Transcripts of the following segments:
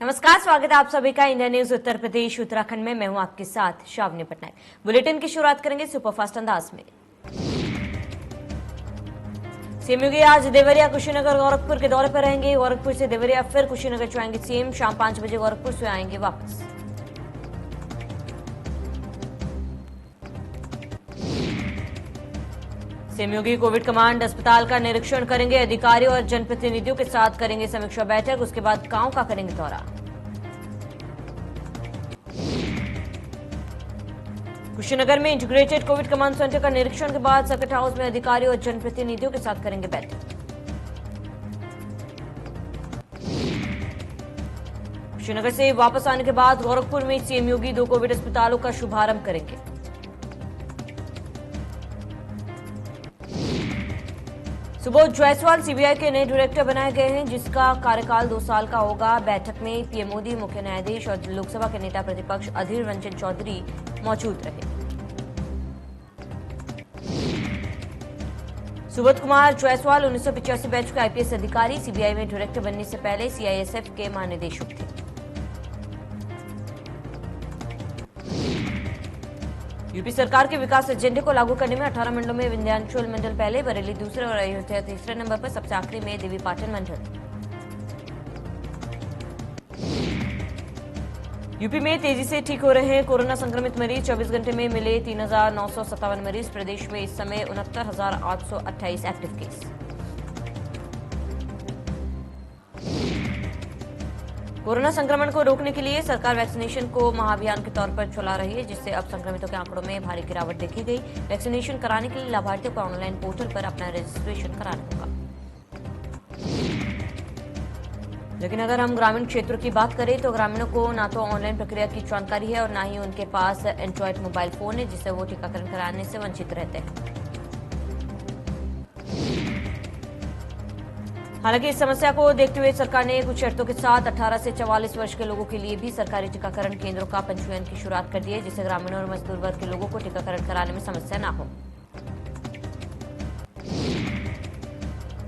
नमस्कार, स्वागत है आप सभी का इंडिया न्यूज उत्तर प्रदेश उत्तराखंड में। मैं हूं आपके साथ शावनी पटनायक। बुलेटिन की शुरुआत करेंगे सुपरफास्ट अंदाज में। सीएम योगी आज देवरिया, कुशीनगर, गोरखपुर के दौरे पर रहेंगे। गोरखपुर से देवरिया फिर कुशीनगर जाएंगे सीएम। शाम 5 बजे गोरखपुर से आएंगे वापस। सीएम योगी कोविड कमांड अस्पताल का निरीक्षण करेंगे। अधिकारियों और जनप्रतिनिधियों के साथ करेंगे समीक्षा बैठक। उसके बाद गांव का करेंगे दौरा। कुशीनगर में इंटीग्रेटेड कोविड कमांड सेंटर का निरीक्षण के बाद सर्किट हाउस में अधिकारियों और जनप्रतिनिधियों के साथ करेंगे बैठक। कुशीनगर से वापस आने के बाद गोरखपुर में सीएम योगी 2 कोविड अस्पतालों का शुभारंभ करेंगे। सुबोध जायसवाल सीबीआई के नए डायरेक्टर बनाए गए हैं, जिसका कार्यकाल 2 साल का होगा। बैठक में पीएम मोदी, मुख्य न्यायाधीश और लोकसभा के नेता प्रतिपक्ष अधीर रंजन चौधरी मौजूद रहे। सुबोध कुमार जायसवाल 1985 बैच के आईपीएस अधिकारी, सीबीआई में डायरेक्टर बनने से पहले सीआईएसएफ के महानिदेशक थे। यूपी सरकार के विकास एजेंडे को लागू करने में 18 मंडलों में विंध्याचल मंडल पहले, बरेली दूसरे और अयोध्या तीसरे नंबर पर। सबसे आखिरी में देवी पाटन मंडल। यूपी में तेजी से ठीक हो रहे हैं कोरोना संक्रमित मरीज। 24 घंटे में मिले 3,957 मरीज। प्रदेश में इस समय 69,828 एक्टिव केस। कोरोना संक्रमण को रोकने के लिए सरकार वैक्सीनेशन को महाअभियान के तौर पर चला रही है, जिससे अब संक्रमितों के आंकड़ों में भारी गिरावट देखी गई। वैक्सीनेशन कराने के लिए लाभार्थियों को ऑनलाइन पोर्टल पर अपना रजिस्ट्रेशन कराना होगा। लेकिन अगर हम ग्रामीण क्षेत्रों की बात करें तो ग्रामीणों को ना तो ऑनलाइन प्रक्रिया की जानकारी है और ना ही उनके पास एंड्रॉयड मोबाइल फोन है, जिससे वो टीकाकरण कराने से वंचित रहते हैं। हालांकि इस समस्या को देखते हुए सरकार ने कुछ शर्तों के साथ 18 से 44 वर्ष के लोगों के लिए भी सरकारी टीकाकरण केंद्रों का पंजीयन की शुरुआत कर दी है, जिससे ग्रामीण और मजदूर वर्ग के लोगों को टीकाकरण कराने में समस्या न हो।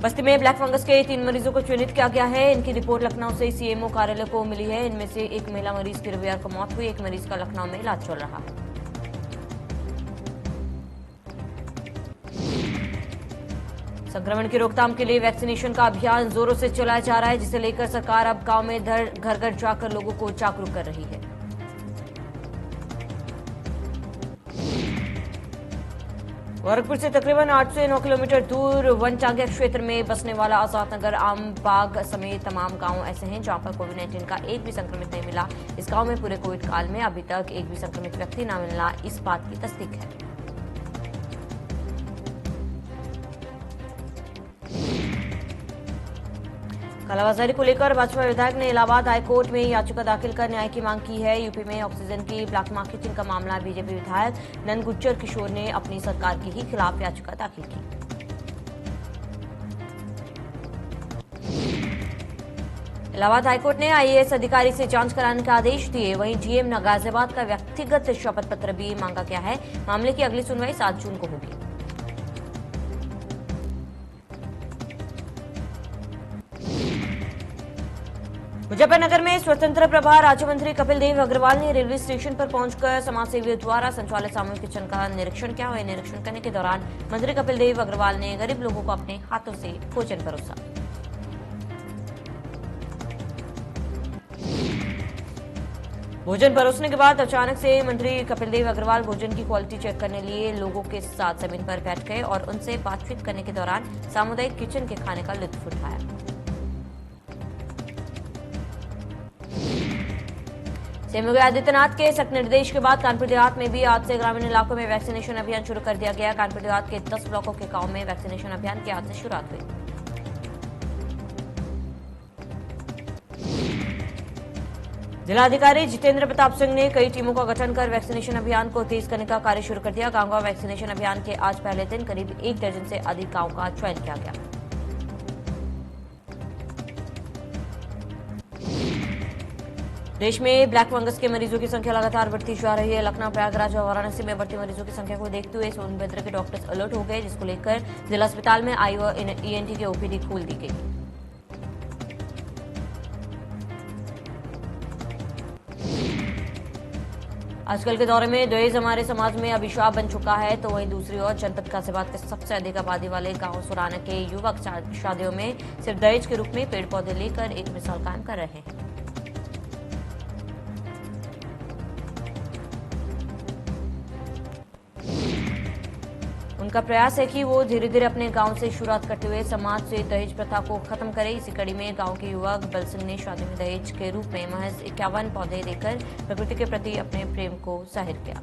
बस्ती में ब्लैक फंगस के 3 मरीजों को चिन्हित किया गया है। इनकी रिपोर्ट लखनऊ से सीएमओ कार्यालय को मिली है। इनमें से एक महिला मरीज की रविवार को मौत हुई। एक मरीज का लखनऊ में इलाज चल रहा है। संक्रमण की रोकथाम के लिए वैक्सीनेशन का अभियान जोरों से चलाया जा रहा है, जिसे लेकर सरकार अब गांव में घर घर जाकर लोगों को जागरूक कर रही है। गोरखपुर से तकरीबन 8 से 9 किलोमीटर दूर वनटांगिया क्षेत्र में बसने वाला आजाद नगर आम बाग समेत तमाम गांव ऐसे हैं जहां पर कोविड-19 का एक भी संक्रमित नहीं मिला। इस गांव में पूरे कोविड काल में अभी तक एक भी संक्रमित व्यक्ति न मिलना इस बात की तस्दीक है। कालाबाजारी को लेकर भाजपा विधायक ने इलाहाबाद हाईकोर्ट में याचिका दाखिल कर न्याय की मांग की है। यूपी में ऑक्सीजन की ब्लैक मार्केटिंग का मामला बीजेपी विधायक नंद गुज्जर किशोर ने अपनी सरकार के ही खिलाफ याचिका दाखिल की। इलाहाबाद हाईकोर्ट ने आईएएस अधिकारी से जांच कराने के आदेश दिए। वहीं डीएम गाजियाबाद का व्यक्तिगत शपथ पत्र भी मांगा गया है। मामले की अगली सुनवाई 7 जून को होगी। मुजफ्फरनगर में स्वतंत्र प्रभार राज्य मंत्री कपिल देव अग्रवाल ने रेलवे स्टेशन पर पहुंचकर समाजसेवियों द्वारा संचालित सामूहिक किचन का निरीक्षण किया। वहीं निरीक्षण करने के दौरान मंत्री कपिल देव अग्रवाल ने गरीब लोगों को अपने हाथों से भोजन परोसा। भोजन परोसने के बाद अचानक से मंत्री कपिल देव अग्रवाल भोजन की क्वालिटी चेक करने लिए लोगों के साथ जमीन पर बैठ गए और उनसे बातचीत करने के दौरान सामुदायिक किचन के खाने का लुत्फ उठाया। सीएम योगी आदित्यनाथ के सख्त निर्देश के बाद कानपुर देहात में भी आज से ग्रामीण इलाकों में वैक्सीनेशन अभियान शुरू कर दिया गया। कानपुर देहात के 10 ब्लॉकों के गांव में वैक्सीनेशन अभियान की आज से शुरुआत हुई। जिलाधिकारी जितेंद्र प्रताप सिंह ने कई टीमों का गठन कर वैक्सीनेशन अभियान को तेज करने का कार्य शुरू कर दिया। गांव वैक्सीनेशन अभियान के आज पहले दिन करीब 1 दर्जन से अधिक गांव का चयन किया गया। देश में ब्लैक फंगस के मरीजों की संख्या लगातार बढ़ती जा रही है। लखनऊ, प्रयागराज और वाराणसी में बढ़ती मरीजों की संख्या को देखते हुए सोनभद्र के डॉक्टर्स अलर्ट हो गए, जिसको लेकर जिला अस्पताल में आई और ईएनटी की ओपीडी खोल दी गई। आजकल के दौर में दहेज हमारे समाज में अभिशाप बन चुका है, तो वहीं दूसरी ओर जनपद गाजियाबाद के सबसे अधिक आबादी वाले गांव सुराना के युवक शादियों में सिर्फ दहेज के रूप में पेड़ पौधे लेकर एक मिसाल कायम कर रहे हैं। उनका प्रयास है कि वो धीरे धीरे अपने गांव से शुरुआत करते हुए समाज से दहेज प्रथा को खत्म करे। इसी कड़ी में गांव के युवक बल सिंह ने शादी में दहेज के रूप में महज 51 पौधे देकर प्रकृति के प्रति अपने प्रेम को जाहिर किया।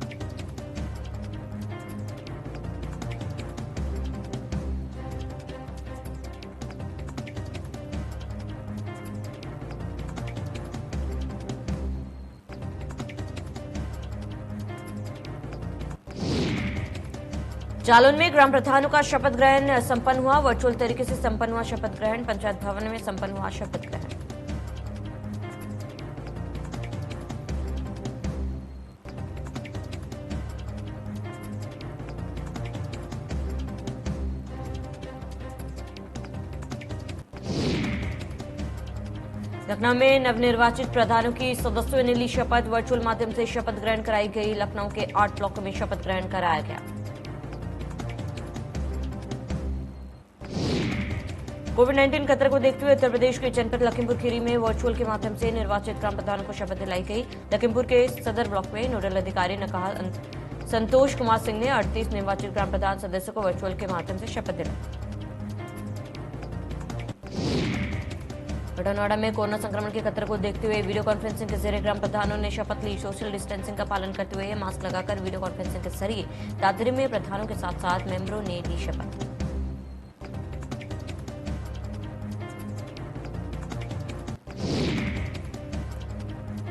जालौन में ग्राम प्रधानों का शपथ ग्रहण संपन्न हुआ। वर्चुअल तरीके से संपन्न हुआ शपथ ग्रहण। पंचायत भवन में संपन्न हुआ शपथ ग्रहण। लखनऊ में नवनिर्वाचित प्रधानों की सदस्यों ने ली शपथ। वर्चुअल माध्यम से शपथ ग्रहण कराई गई। लखनऊ के 8 ब्लॉकों में शपथ ग्रहण कराया गया। कोविड-19 खतरे को देखते हुए उत्तर प्रदेश के जनपद लखीमपुर खीरी में वर्चुअल के माध्यम से निर्वाचित ग्राम प्रधानों को शपथ दिलाई गई। लखीमपुर के सदर ब्लॉक में नोडल अधिकारी ने कहा संतोष कुमार सिंह ने 38 निर्वाचित ग्राम प्रधान सदस्यों को वर्चुअल के माध्यम से शपथ दिलाई। बड़ौदा में कोरोना संक्रमण के खतरे को देखते हुए वीडियो कॉन्फ्रेंसिंग के जरिए ग्राम प्रधानों ने शपथ ली। सोशल डिस्टेंसिंग का पालन करते हुए मास्क लगाकर वीडियो कॉन्फ्रेंसिंग के जरिए दादरी में प्रधानों के साथ साथ मेंबरों ने ली शपथ।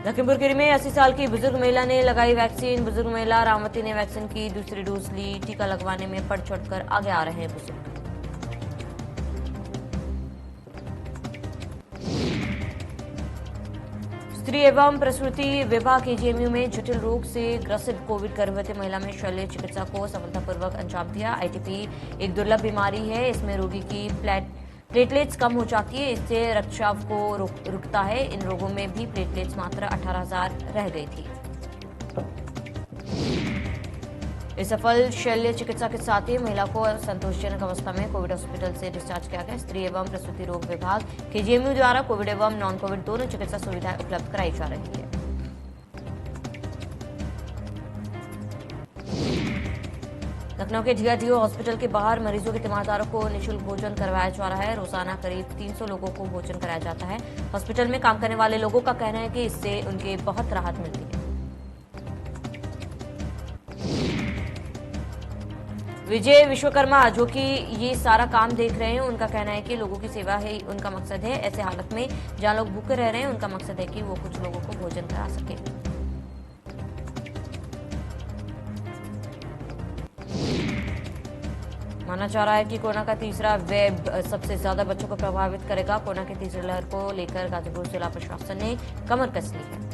लखीमपुर खीरी में 80 साल की बुजुर्ग महिला ने लगाई वैक्सीन। बुजुर्ग महिला रामवती ने वैक्सीन की दूसरी डोज ली। टीका लगवाने में बढ़ चढ़कर आगे आ रहे हैं बुजुर्ग। स्त्री एवं प्रसूति विभाग केजीएमयू में जटिल रोग से ग्रसित कोविड गर्भवती महिला में शल्य चिकित्सा को सफलतापूर्वक अंजाम दिया। आईटीपी एक दुर्लभ बीमारी है। इसमें रोगी की प्लेटलेट्स कम हो जाती है। इससे रक्तस्राव को रुकता है। इन रोगों में भी प्लेटलेट्स मात्र 18,000 रह गई थी। इस सफल शल्य चिकित्सा के साथ ही महिला को संतोषजनक अवस्था में कोविड हॉस्पिटल से डिस्चार्ज किया गया। स्त्री एवं प्रसूति रोग विभाग केजीएमयू द्वारा कोविड एवं नॉन कोविड दोनों चिकित्सा सुविधाएं उपलब्ध कराई जा रही है। लखनऊ के डीआरडीओ हॉस्पिटल के बाहर मरीजों के तीमारदारों को निःशुल्क भोजन करवाया जा रहा है। रोजाना करीब 300 लोगों को भोजन कराया जाता है। हॉस्पिटल में काम करने वाले लोगों का कहना है कि इससे उनके बहुत राहत मिलती है। विजय विश्वकर्मा जो कि ये सारा काम देख रहे हैं, उनका कहना है कि लोगों की सेवा ही उनका मकसद है। ऐसे हालत में जहां लोग भूखे रह रहे हैं, उनका मकसद है कि वो कुछ लोगों को भोजन करा सके। माना जा रहा है कि कोरोना का तीसरा वेब सबसे ज्यादा बच्चों को प्रभावित करेगा। कोरोना की तीसरी लहर को लेकर गाजीपुर जिला प्रशासन ने कमर कस ली है।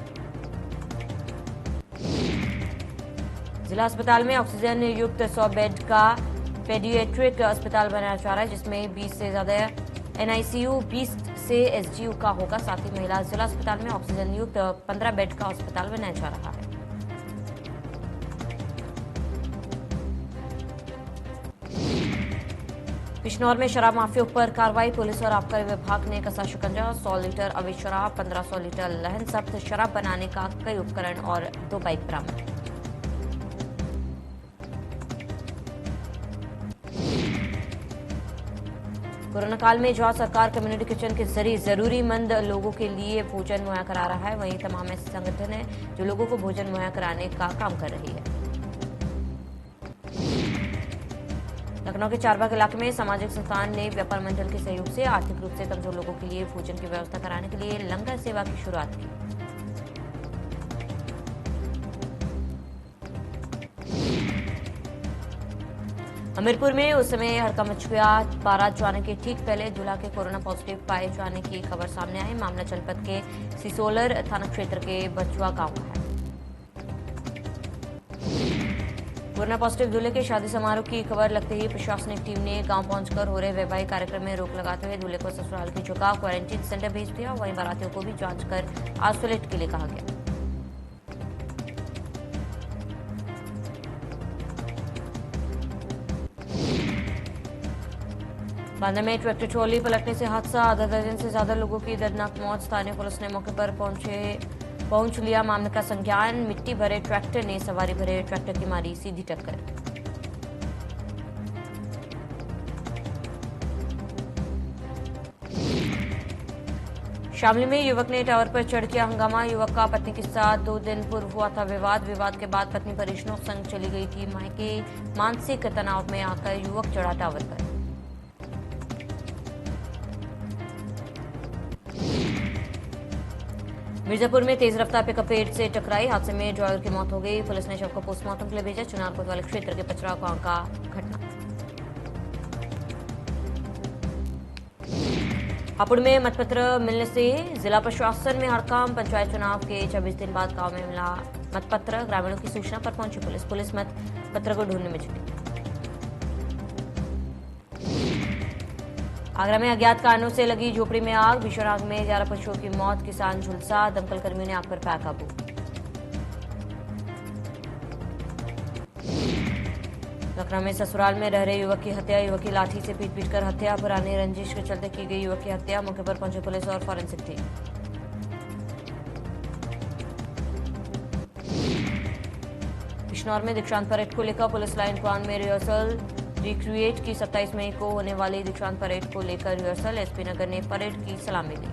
जिला अस्पताल में ऑक्सीजन युक्त 100 बेड का पेडियाट्रिक अस्पताल बनाया जा रहा है, जिसमें 20 से ज्यादा एनआईसीयू, 20 से एसजीयू का होगा। साथ ही महिला जिला अस्पताल में ऑक्सीजन युक्त 15 बेड का अस्पताल बनाया जा रहा है। बिजनौर में शराब माफिया पर कार्रवाई। पुलिस और आबकारी विभाग ने कसा शिकंजा। 100 लीटर अवैध शराब, 1500 लीटर लहन जब्त। शराब बनाने का कई उपकरण और 2 बाइक बरामद। कोरोना काल में जहां सरकार कम्युनिटी किचन के जरिए जरूरीमंद लोगों के लिए भोजन मुहैया करा रहा है, वहीं तमाम ऐसे संगठन हैं जो लोगों को भोजन मुहैया कराने का काम कर रही है। लखनऊ के चारबाग इलाके में सामाजिक संस्थान ने व्यापार मंडल के सहयोग से आर्थिक रूप से कमजोर लोगों के लिए भोजन की व्यवस्था कराने के लिए लंगर सेवा की शुरुआत की। हमीरपुर में उस समय हड़कंप मच गया। बारात जाने के ठीक पहले दूल्हा के कोरोना पॉजिटिव पाए जाने की खबर सामने आई। मामला जनपद के सिसोलर थाना क्षेत्र के बचुआ गांव का है। कोरोना पॉजिटिव दूल्हे के शादी समारोह की खबर लगते ही प्रशासनिक टीम ने गांव पहुंचकर हो रहे वैवाहिक कार्यक्रम में रोक लगाते हुए दूल्हे को ससुराल की जगह क्वारंटीन सेंटर भेज दिया। वहीं बारातियों को भी जांच कर आइसोलेट के लिए कहा गया। बांदा में ट्रैक्टर ट्रॉली पलटने से हादसा, आधा दर्जन से ज्यादा लोगों की दर्दनाक मौत। स्थानीय पुलिस ने मौके पर पहुंच लिया मामले का संज्ञान। मिट्टी भरे ट्रैक्टर ने सवारी भरे ट्रैक्टर की मारी सीधी टक्कर। शामली में युवक ने टावर पर चढ़ किया हंगामा। युवक का पत्नी के साथ 2 दिन पूर्व हुआ था विवाद। विवाद के बाद पत्नी परिजनों संग चली गई थी मायके। मानसिक तनाव में आकर युवक चढ़ा टावर पर। मिर्जापुर में तेज रफ्तार पिकअप पेड़ से टकराई। हादसे में ड्राइवर की मौत हो गई। पुलिस ने शव को पोस्टमार्टम के लिए भेजा। चुनार कोतवाली क्षेत्र के पचरा गांव का घटना। हापुड़ में मतपत्र मिलने से जिला प्रशासन में हड़कंप। पंचायत चुनाव के 26 दिन बाद गांव में मिला मतपत्र। ग्रामीणों की सूचना पर पहुंची पुलिस। पुलिस मतपत्र को ढूंढने में जुटी। आगरा में अज्ञात कारणों से लगी झोपड़ी में आग। भीषण आग में 11 पशुओं की मौत। किसान झुलसा। दमकल कर्मियों ने आग पर पाया काबू। लखनऊ में ससुराल में रह रहे युवक की हत्या। युवक की लाठी से पीट कर हत्या। पुरानी रंजिश के चलते की गई युवक की हत्या। मौके पर पहुंची पुलिस और फॉरेंसिक टीम। बिजनौर में दीक्षांत परेड को लेकर पुलिस लाइन ग्राउंड में रिहर्सल। रिक्रिएट की 27 मई को होने वाली दीक्षांत परेड को लेकर रिहर्सल। एसपी नगर ने परेड की सलामी दी।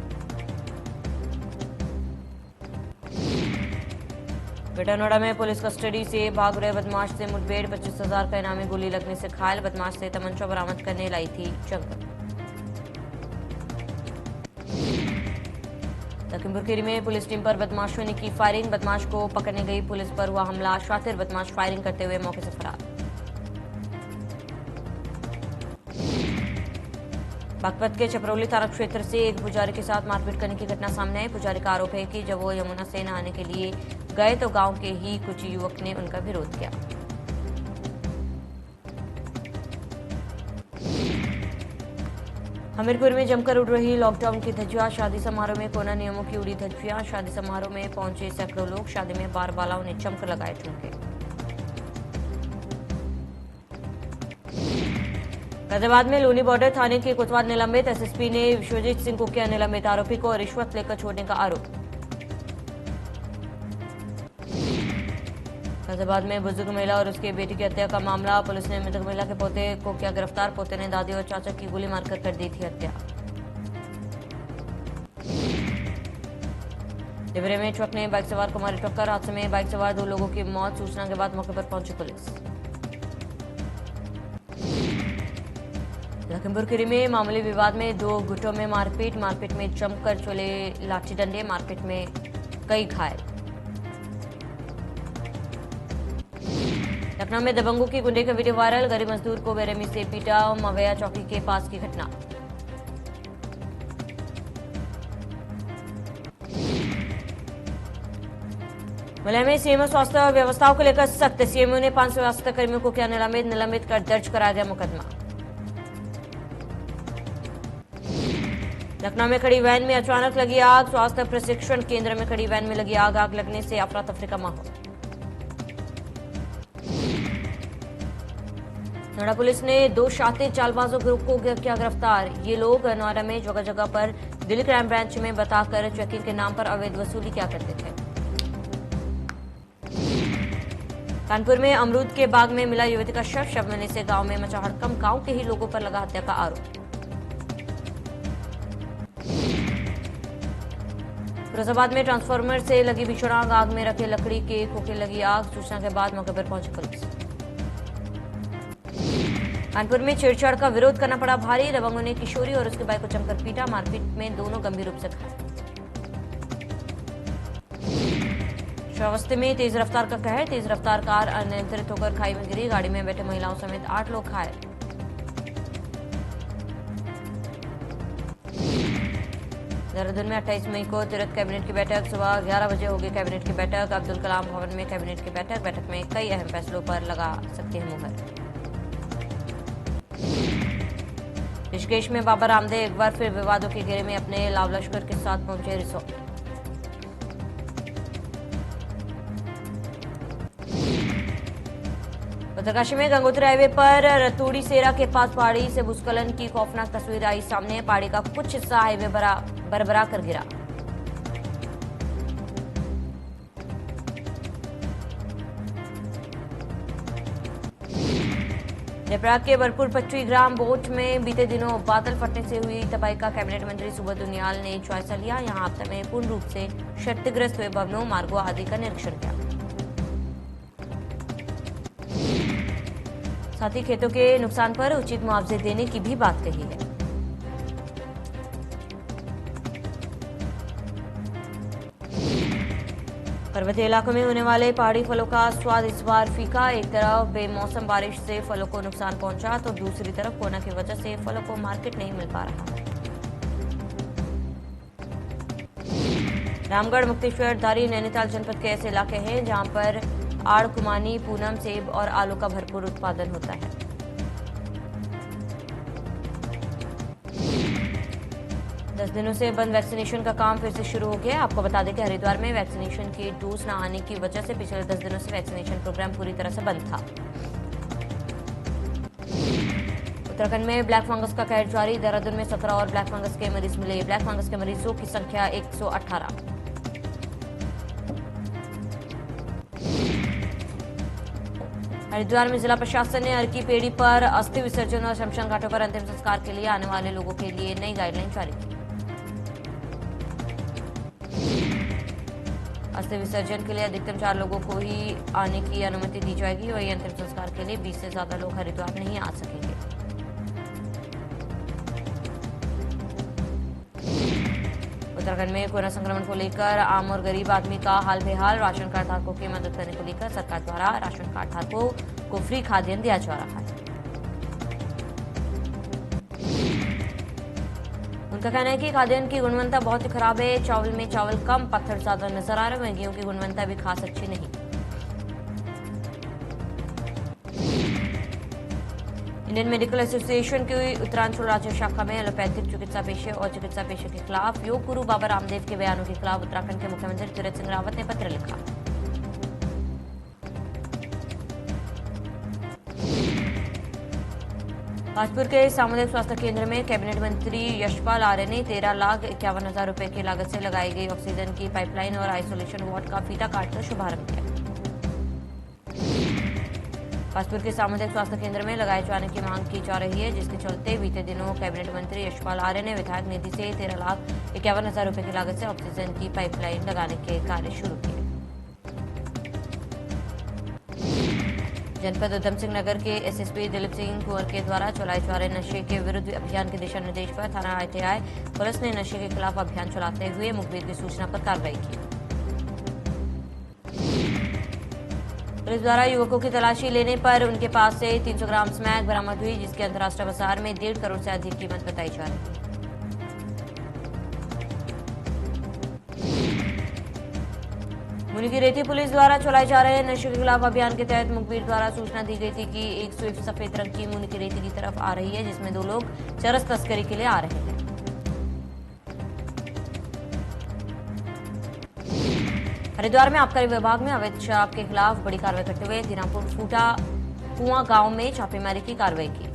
ग्रेटर नोएडा में पुलिस कस्टडी से भाग रहे बदमाश से मुठभेड़। 25,000 का इनामी गोली लगने से घायल। बदमाश से तमंचा बरामद करने लाई थी जंगल। लखीमपुर खीरी में पुलिस टीम पर बदमाशों ने की फायरिंग। बदमाश को पकड़ने गई पुलिस पर हुआ हमला। शातिर बदमाश फायरिंग करते हुए मौके से फरार। बागपत के चपरौली थाना क्षेत्र से एक पुजारी के साथ मारपीट करने की घटना सामने आई। पुजारी का आरोप है कि जब वो यमुना से नहाने के लिए गए तो गांव के ही कुछ युवक ने उनका विरोध किया। हमीरपुर में जमकर उड़ रही लॉकडाउन की धज्जियां। शादी समारोह में कोरोना नियमों की उड़ी धज्जियां। शादी समारोह में पहुंचे सैकड़ों लोग। शादी में बार बालाओं ने जमकर लगाए ठुमके। फैजाबाद में लोनी बॉर्डर थाने के कोतवाल निलंबित। एसएसपी ने विश्वजीत सिंह को किया निलंबित। आरोपी को रिश्वत लेकर छोड़ने का आरोप। फैजाबाद में बुजुर्ग महिला और उसके बेटी की हत्या का मामला। पुलिस ने मृतक महिला के पोते को किया गिरफ्तार। पोते ने दादी और चाचा की गोली मारकर कर दी थी हत्या। डिबरे में ट्रक ने बाइक सवार को मारी टक्कर। हादसे में बाइक सवार 2 लोगों की मौत। सूचना के बाद मौके पर पहुंची पुलिस। लखीमपुर खीरी में मामूली विवाद में 2 गुटों में मारपीट। मारपीट में जमकर चले लाठी डंडे। मारपीट में कई घायल। लखनऊ में दबंगों की गुंडे का वीडियो वायरल। गरीब मजदूर को बेरहमी से पीटा। मवैया चौकी के पास की घटना। मलय में सीएमओ स्वास्थ्य व्यवस्थाओं को लेकर सख्त। सीएमओ ने 5 स्वास्थ्य कर्मियों को किया निलंबित कर दर्ज कराया गया मुकदमा। लखनऊ में खड़ी वैन में अचानक लगी आग। स्वास्थ्य प्रशिक्षण केंद्र में खड़ी वैन में लगी आग। आग लगने से अफरा तफरी का माहौल। नोएडा पुलिस ने 2 शातिर चालबाजों ग्रुप को किया गिरफ्तार। ये लोग नोएडा में जगह जगह पर दिल्ली क्राइम ब्रांच में बताकर चेकिंग के नाम पर अवैध वसूली किया करते थे। कानपुर में अमरूद के बाग में मिला युवती का शव मिलने से गांव में मचा हड़कंप। गांव के ही लोगों पर लगा हत्या का आरोप। फिरोजाबाद में ट्रांसफार्मर से लगी भीषण आग। आग में रखे लकड़ी के खोखे लगी आग। सूचना के बाद मौके पर पहुंची पुलिस। कानपुर में छेड़छाड़ का विरोध करना पड़ा भारी। दबंगों ने किशोरी और उसके भाई को जमकर पीटा। मारपीट में दोनों गंभीर रूप से घायल। श्रावस्ती में तेज रफ्तार का कहर। तेज रफ्तार कार अनियंत्रित होकर खाई में गिरी। गाड़ी में बैठे महिलाओं समेत 8 लोग घायल। देहरादून में 28 मई को तुरंत कैबिनेट की बैठक। सुबह 11 बजे होगी कैबिनेट की बैठक। अब्दुल कलाम भवन में कैबिनेट की बैठक। बैठक में कई अहम फैसलों पर लगा सकते हैं मुहर। ऋषिकेश में बाबा रामदेव एक बार फिर विवादों के घेरे में अपने लाव लश्कर के साथ पहुंचे रिसोर्ट। उत्तरकाशी में गंगोत्री हाईवे पर रतूड़ी सेरा के पास पहाड़ी से भूस्खलन की खौफनाक तस्वीर आई सामने। पहाड़ी का कुछ हिस्सा हाईवे बरबरा कर गिरा। जयप्रयाग के भरपूर पच्चुई ग्राम बोट में बीते दिनों बादल फटने से हुई तबाही का कैबिनेट मंत्री सुब्रत उनियाल ने जायजा लिया। यहां आपदा में पूर्ण रूप से क्षतिग्रस्त हुए भवनों, मार्गों आदि का निरीक्षण किया। साथ ही खेतों के नुकसान पर उचित मुआवजे देने की भी बात कही है। पर्वतीय इलाकों में होने वाले पहाड़ी फलों का स्वाद इस बार फीका। एक तरफ बेमौसम बारिश से फलों को नुकसान पहुंचा तो दूसरी तरफ कोरोना की वजह से फलों को मार्केट नहीं मिल पा रहा। रामगढ़, मुक्तेश्वर, धारी, नैनीताल जनपद के ऐसे इलाके हैं जहां पर आड़, कुमानी, पूनम, सेब और आलू का भरपूर उत्पादन होता है। दस दिनों से बंद वैक्सीनेशन का काम फिर से शुरू हो गया। आपको बता दें कि हरिद्वार में वैक्सीनेशन की डोज न आने की वजह से पिछले 10 दिनों से वैक्सीनेशन प्रोग्राम पूरी तरह से बंद था। उत्तराखंड में ब्लैक फंगस का कहर जारी। देहरादून में 17 और ब्लैक फंगस के मरीज मिले। ब्लैक फंगस के मरीजों की संख्या 118। हरिद्वार में जिला प्रशासन ने अर्की पेड़ी पर अस्थि विसर्जन और शमशान घाटों पर अंतिम संस्कार के लिए आने वाले लोगों के लिए नई गाइडलाइन जारी की। अस्थि विसर्जन के लिए अधिकतम 4 लोगों को ही आने की अनुमति दी जाएगी। वहीं अंतिम संस्कार के लिए 20 से ज्यादा लोग हरिद्वार नहीं आ सकेंगे। उत्तराखंड में कोरोना संक्रमण को लेकर आम और गरीब आदमी का हाल बेहाल। राशन कार्ड धारकों की मदद करने को लेकर सरकार द्वारा राशन कार्ड धारकों को फ्री खाद्यान्न दिया जा रहा है। उनका कहना है कि खाद्यान्न की गुणवत्ता बहुत ही खराब है। चावल में चावल कम, पत्थर ज्यादा नजर आ रहे हैं। गेहूं की गुणवत्ता भी खास अच्छी नहीं। इंडियन मेडिकल एसोसिएशन की उत्तरांचल राज्य शाखा में एलोपैथिक चिकित्सा पेशे और चिकित्सा पेशे के खिलाफ योग गुरु बाबा रामदेव के बयानों के खिलाफ उत्तराखंड के मुख्यमंत्री तीरथ सिंह रावत ने पत्र लिखा। भाजपुर के सामुदायिक स्वास्थ्य केंद्र में कैबिनेट मंत्री यशपाल आर्य ने 13,51,000 रुपए की लागत से लगाई गई ऑक्सीजन की पाइपलाइन और आइसोलेशन वार्ड का फीता काटकर शुभारंभ किया। भाजपुर के सामुदायिक स्वास्थ्य केंद्र में लगाए जाने की मांग की जा रही है, जिसके चलते बीते दिनों कैबिनेट मंत्री यशपाल आर्य ने विधायक निधि से 13,51,000 रुपए की लागत से ऑक्सीजन की पाइपलाइन लगाने के कार्य शुरू किए। जनपद उधम सिंह नगर के एसएसपी दिलीप सिंह कुंवर के द्वारा चलाए जा रहे नशे के विरुद्ध अभियान के दिशा निर्देश पर थाना ITI पुलिस ने नशे के खिलाफ अभियान चलाते हुए मुखबिर की सूचना पर कार्रवाई की। पुलिस द्वारा युवकों की तलाशी लेने पर उनके पास से 300 ग्राम स्मैक बरामद हुई, जिसकी अंतर्राष्ट्रीय बाजार में 1.5 करोड़ से अधिक कीमत बताई जा रही है। मुनिकीरेती पुलिस द्वारा चलाए जा रहे नशे के खिलाफ अभियान के तहत मुखबिर द्वारा सूचना दी गई थी कि एक स्विफ्ट सफेद रंग की मुनिकीरेती की तरफ आ रही है, जिसमें 2 लोग चरस तस्करी के लिए आ रहे हैं। हरिद्वार में आबकारी विभाग में अवैध शराब के खिलाफ बड़ी कार्रवाई करते हुए दीनापुर फूटा कुआं गांव में छापेमारी की कार्रवाई की।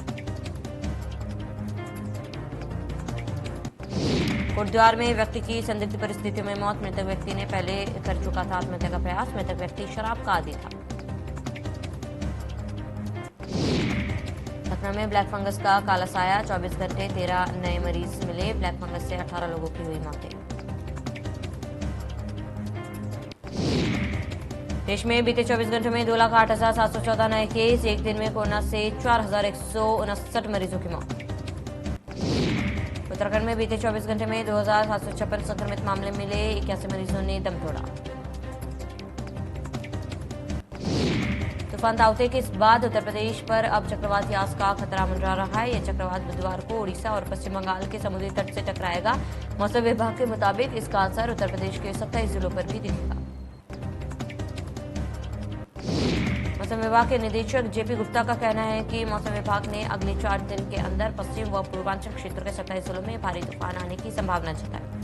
कोटद्वार में व्यक्ति की संदिग्ध परिस्थितियों में मौत। मृतक व्यक्ति ने पहले कर चुका था आत्महत्या का प्रयास। मृतक व्यक्ति शराब का आदी था। सतना में ब्लैक फंगस का काला साया। 24 घंटे 13 नए मरीज मिले। ब्लैक फंगस से 18 लोगों की हुई मौतें। देश में बीते 24 घंटों में 2,08,714 नए केस। एक दिन में कोरोना से 4,159 मरीजों की मौत। उत्तराखंड में बीते 24 घंटे में 2,756 संक्रमित मामले मिले। 81 मरीजों ने दम तोड़ा। तूफान ताउते के बाद उत्तर प्रदेश पर अब चक्रवात यास का खतरा मंडरा रहा है। यह चक्रवात बुधवार को ओडिशा और पश्चिम बंगाल के समुद्री तट से टकराएगा। मौसम विभाग के मुताबिक इसका असर उत्तर प्रदेश के 27 जिलों पर भी दिखेगा। मौसम विभाग के निदेशक जेपी गुप्ता का कहना है कि मौसम विभाग ने अगले 4 दिन के अंदर पश्चिम व पूर्वांचल क्षेत्र के 27 जिलों में भारी तूफान आने की संभावना जताई।